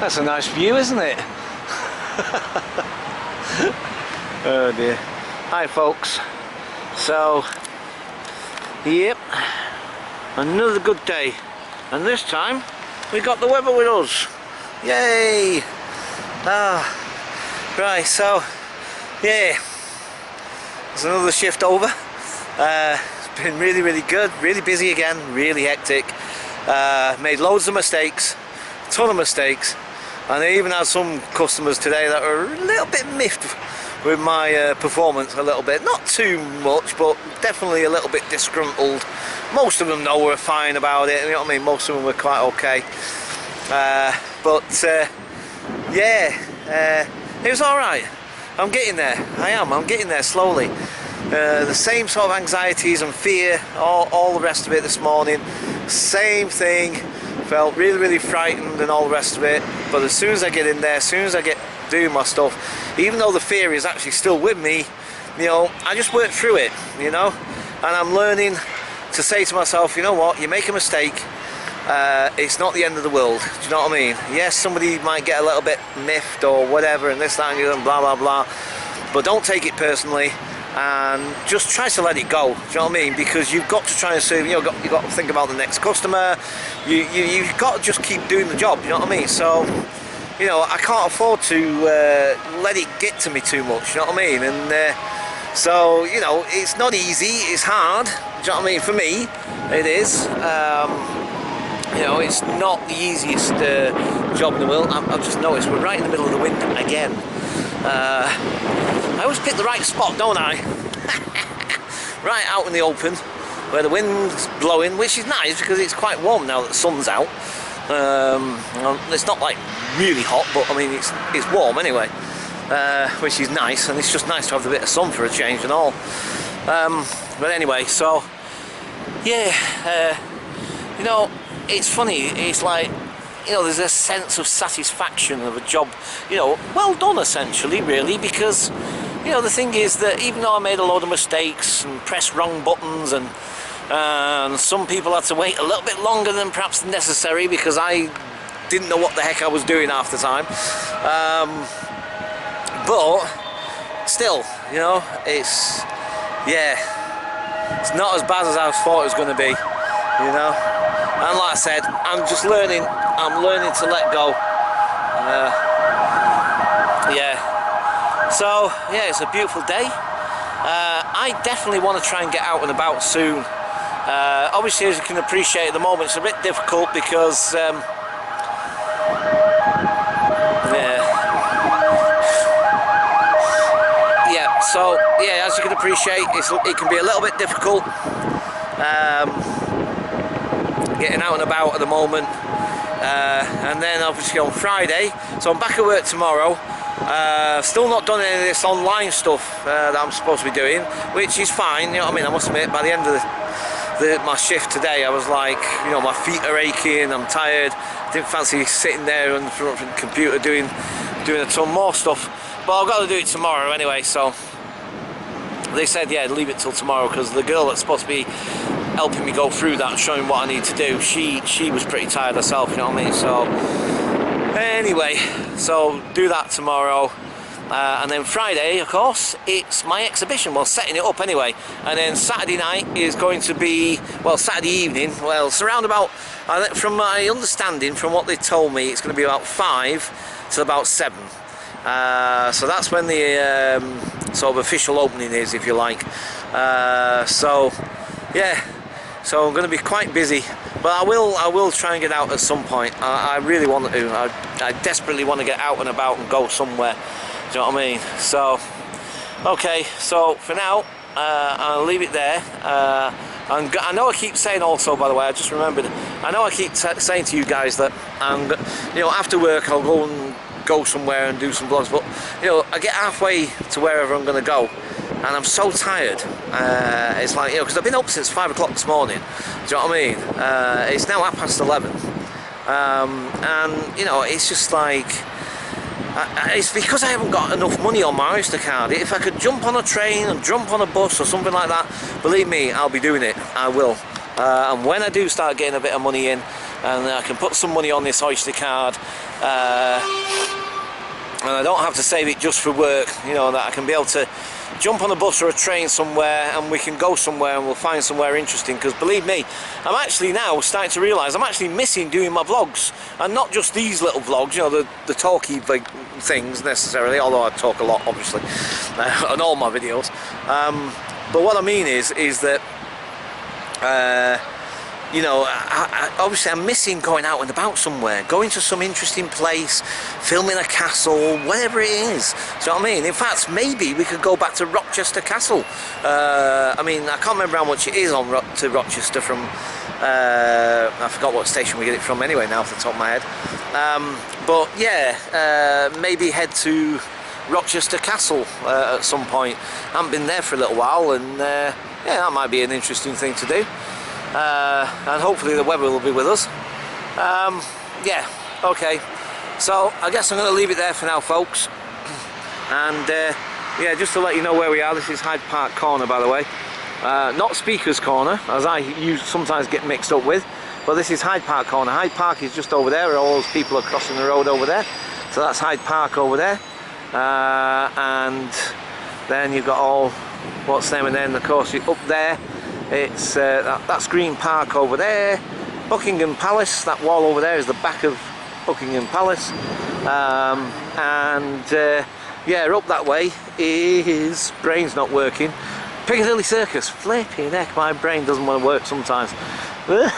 That's a nice view, isn't it? Oh dear. Hi folks. So, yep, another good day. And this time, we got the weather with us. Yay! Right, so, yeah. There's another shift over. It's been really good, really busy again, really hectic. Made loads of mistakes, a ton of mistakes. And I even had some customers today that were a little bit miffed with my performance a little bit. Not too much, but definitely a little bit disgruntled. Most of them know we're fine about it, you know what I mean? Most of them were quite okay. Yeah, it was alright. I'm getting there. I'm getting there slowly. The same sort of anxieties and fear, all the rest of it this morning. Same thing. Felt really frightened and all the rest of it, but as soon as I get in there, as soon as I get doing my stuff, even though the fear is actually still with me, you know, I just work through it, you know, and I'm learning to say to myself, you know what, you make a mistake, it's not the end of the world. Do you know what I mean? Yes, somebody might get a little bit miffed or whatever and this, that and the other and blah blah blah, but don't take it personally and just try to let it go. Do you know what I mean? Because you've got to try and serve, you've got to think about the next customer. You've got to just keep doing the job, you know what I mean? So, you know, I can't afford to let it get to me too much, you know what I mean? And so, you know, it's not easy, it's hard, do you know what I mean? For me, it is. You know, it's not the easiest job in the world. I've just noticed we're right in the middle of the wind again. I always pick the right spot, don't I? Right out in the open, where the wind's blowing, which is nice because it's quite warm now that the sun's out. It's not like really hot, but I mean it's warm anyway, which is nice, and it's just nice to have a bit of sun for a change and all. But anyway, so yeah, you know, it's funny. It's like, you know, there's a sense of satisfaction of a job, you know, well done essentially, really, because, you know, the thing is that even though I made a load of mistakes and pressed wrong buttons and some people had to wait a little bit longer than perhaps necessary because I didn't know what the heck I was doing half the time, but still, you know, it's, yeah, it's not as bad as I thought it was going to be, you know. And like I said, I'm just learning. I'm learning to let go. Yeah. So yeah, it's a beautiful day. I definitely want to try and get out and about soon. Obviously, as you can appreciate, at the moment it's a bit difficult because yeah. So yeah, as you can appreciate, it can be a little bit difficult. Getting out and about at the moment, and then obviously on Friday, so I'm back at work tomorrow. Still not done any of this online stuff that I'm supposed to be doing, which is fine, you know what I mean. I must admit, by the end of my shift today, I was like, you know, my feet are aching, I'm tired. I didn't fancy sitting there in front of the computer doing a ton more stuff, but I've got to do it tomorrow anyway. So they said, yeah, leave it till tomorrow, because the girl that's supposed to be helping me go through that, showing what I need to do, she was pretty tired herself, you know what I mean. So anyway, so do that tomorrow, and then Friday, of course, it's my exhibition, well, setting it up anyway. And then Saturday night is going to be, well, Saturday evening, well, it's around about, from my understanding, from what they told me, it's going to be about 5 to about 7. So that's when the sort of official opening is, if you like. So yeah, so I'm going to be quite busy, but I will try and get out at some point. I really want to. I desperately want to get out and about and go somewhere. Do you know what I mean? So okay, so for now, I'll leave it there. And I know I keep saying also, by the way, I just remembered, I know I keep saying to you guys that you know, after work I'll go somewhere and do some vlogs, but you know, I get halfway to wherever I'm going to go and I'm so tired. It's like, you know, because I've been up since 5 o'clock this morning. Do you know what I mean? It's now 11:30, and you know, it's just like, it's because I haven't got enough money on my Oyster card. If I could jump on a train and jump on a bus or something like that, believe me, I'll be doing it. I will. And when I do start getting a bit of money in, and I can put some money on this Oyster card, and I don't have to save it just for work, you know, that I can be able to jump on a bus or a train somewhere and we can go somewhere and we'll find somewhere interesting. Because believe me, I'm actually now starting to realise I'm actually missing doing my vlogs, and not just these little vlogs, you know, the talky things necessarily, although I talk a lot obviously on all my videos, but what I mean is that you know, obviously I'm missing going out and about somewhere, going to some interesting place, filming a castle, whatever it is. Do you know what I mean? In fact, maybe we could go back to Rochester Castle. I mean, I can't remember how much it is on to Rochester from, I forgot what station we get it from anyway now off the top of my head. But yeah, maybe head to Rochester Castle at some point. I haven't been there for a little while, and yeah, that might be an interesting thing to do. And hopefully the weather will be with us. Yeah, okay, so I guess I'm going to leave it there for now, folks, and yeah, just to let you know where we are, this is Hyde Park Corner, by the way, not Speaker's Corner, as I sometimes get mixed up with, but this is Hyde Park Corner. Hyde Park is just over there, where all those people are crossing the road over there, so that's Hyde Park over there, and then you've got all, what's the name, and then of course up there, it's that's Green Park over there, Buckingham Palace, that wall over there is the back of Buckingham Palace, and yeah, up that way is, brain's not working, Piccadilly Circus. Flipping heck, my brain doesn't want to work sometimes. Right,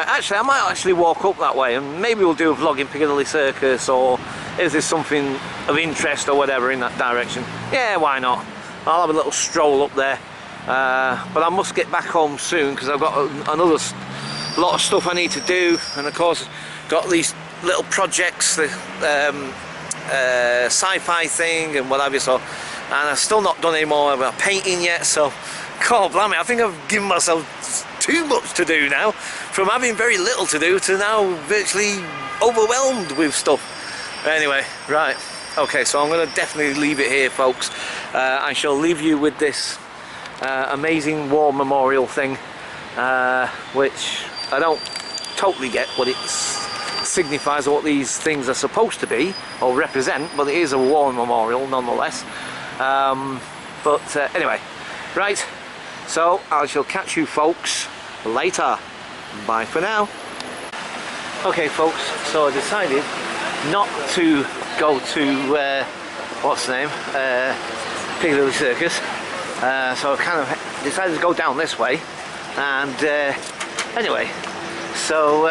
actually I might actually walk up that way and maybe we'll do a vlog in Piccadilly Circus, or is there something of interest or whatever in that direction. Yeah, why not, I'll have a little stroll up there. But I must get back home soon because I've got another lot of stuff I need to do, and of course got these little projects, the sci-fi thing and what have you, so, and I've still not done any more about painting yet, so God blimey, I think I've given myself too much to do now, from having very little to do to now virtually overwhelmed with stuff. Anyway, right, okay, so I'm going to definitely leave it here, folks. I shall leave you with this amazing war memorial thing, which I don't totally get what it signifies or what these things are supposed to be or represent, but it is a war memorial nonetheless. But anyway, right, so I shall catch you folks later. Bye for now. Okay folks, so I decided not to go to what's the name, Piccadilly Circus. So I kind of decided to go down this way, and anyway, so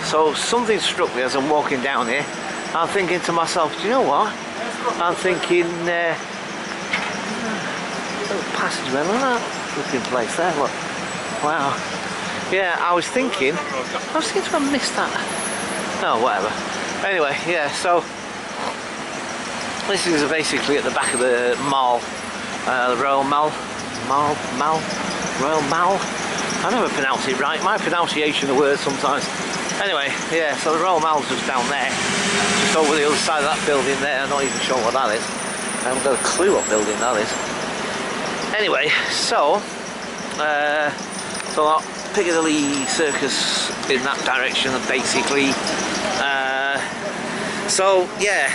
so something struck me as I'm walking down here. I'm thinking to myself, do you know what? I'm thinking, little passageway, look at that looking place there, look. Wow. Yeah, I was thinking to have missed that. Oh, whatever. Anyway, yeah, so this is basically at the back of the mall. The Royal Mall, Royal Mall. I never pronounce it right. My pronunciation of words sometimes. Anyway, yeah. So the Royal Mall's just down there, just over the other side of that building there. I'm not even sure what that is. I haven't got a clue what building that is. Anyway, so so that Piccadilly Circus in that direction, basically. So yeah.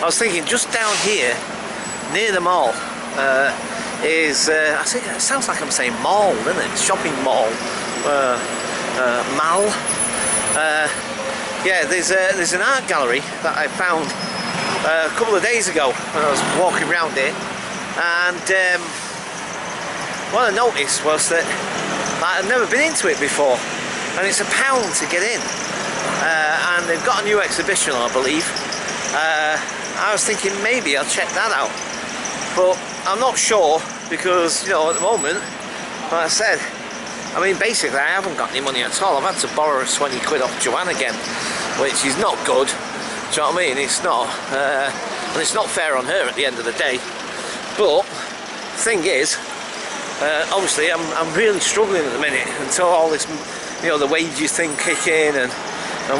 I was thinking just down here near the mall is I think it sounds like I'm saying mall, doesn't it? Shopping mall, mall. Yeah, there's an art gallery that I found a couple of days ago when I was walking around it, and what I noticed was that I'd never been into it before, and it's £1 to get in, and they've got a new exhibition, I believe. I was thinking maybe I'll check that out, but I'm not sure because, you know, at the moment, like I said, I mean, basically I haven't got any money at all. I've had to borrow 20 quid off Joanne again, which is not good. Do you know what I mean? It's not, and it's not fair on her at the end of the day. But the thing is, obviously I'm really struggling at the minute until all this, you know, the wages thing kick in and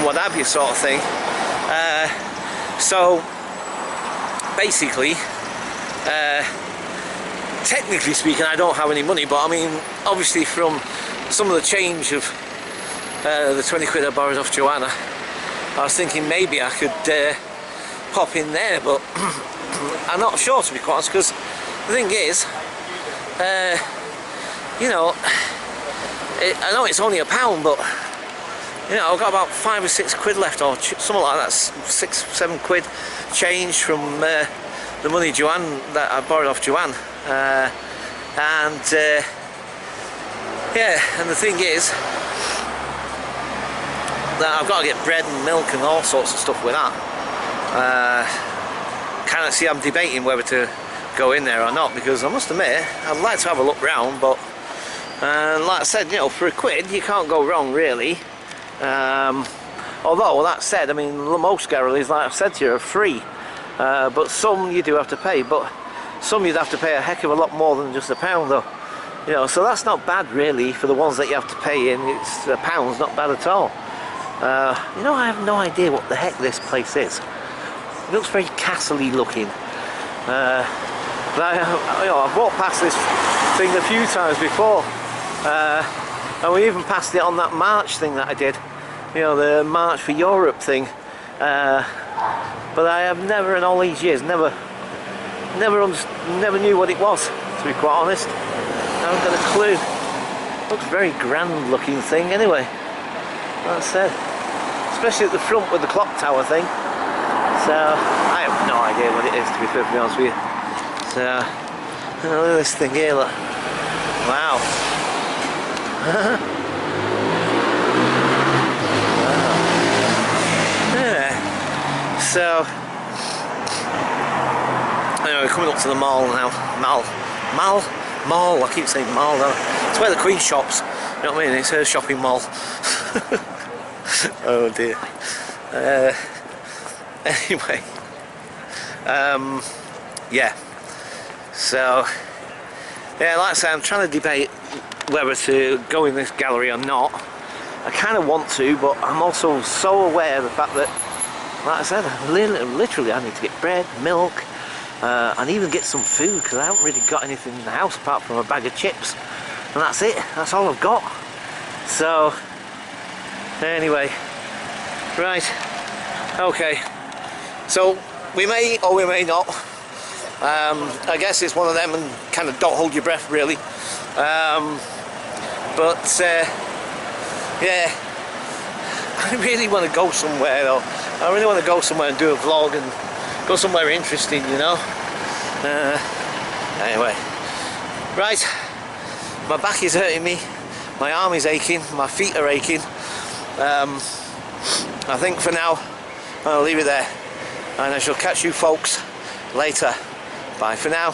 what have you, sort of thing. So basically, technically speaking, I don't have any money, but I mean, obviously from some of the change of the 20 quid I borrowed off Joanna, I was thinking maybe I could pop in there, but I'm not sure, to be quite honest, because the thing is, you know, I know it's only £1, but you know, I've got about 5 or 6 quid left, or something like that, 6, 7 quid change from the money that I borrowed off Joanne, yeah, and the thing is that I've got to get bread and milk and all sorts of stuff with that. Kind of see, I'm debating whether to go in there or not, because I must admit I'd like to have a look round, but like I said, you know, for £1 you can't go wrong really. Although that said, I mean, most galleries, like I've said to you, are free, but some you do have to pay, but some you'd have to pay a heck of a lot more than just £1 though, you know, so that's not bad really. For the ones that you have to pay in, it's £1's not bad at all. You know, I have no idea what the heck this place is. It looks very castle-y looking, but you know, I've walked past this thing a few times before, and we even passed it on that march thing that I did, you know, the March for Europe thing, but I have never in all these years never knew what it was, to be quite honest. I haven't got a clue. Looks very grand looking thing anyway, that said, especially at the front with the clock tower thing. So I have no idea what it is, to be perfectly honest with you. So look at this thing here, look. Wow. Wow. Yeah. So anyway, we're coming up to the mall now. Mall. I keep saying mall now. It's where the Queen shops. You know what I mean? It's her shopping mall. Oh dear. Anyway, yeah, so yeah, like I say, I'm trying to debate whether to go in this gallery or not. I kind of want to, but I'm also so aware of the fact that, like I said, literally I need to get bread, milk, and even get some food, because I haven't really got anything in the house apart from a bag of chips, and that's it. That's all I've got. So anyway, right, okay. So we may or we may not. I guess it's one of them, and kind of don't hold your breath really. But yeah, I really want to go somewhere though. I really want to go somewhere and do a vlog and go somewhere interesting, you know. Anyway, right. My back is hurting me. My arm is aching. My feet are aching. I think for now I'll leave it there, and I shall catch you folks later. Bye for now.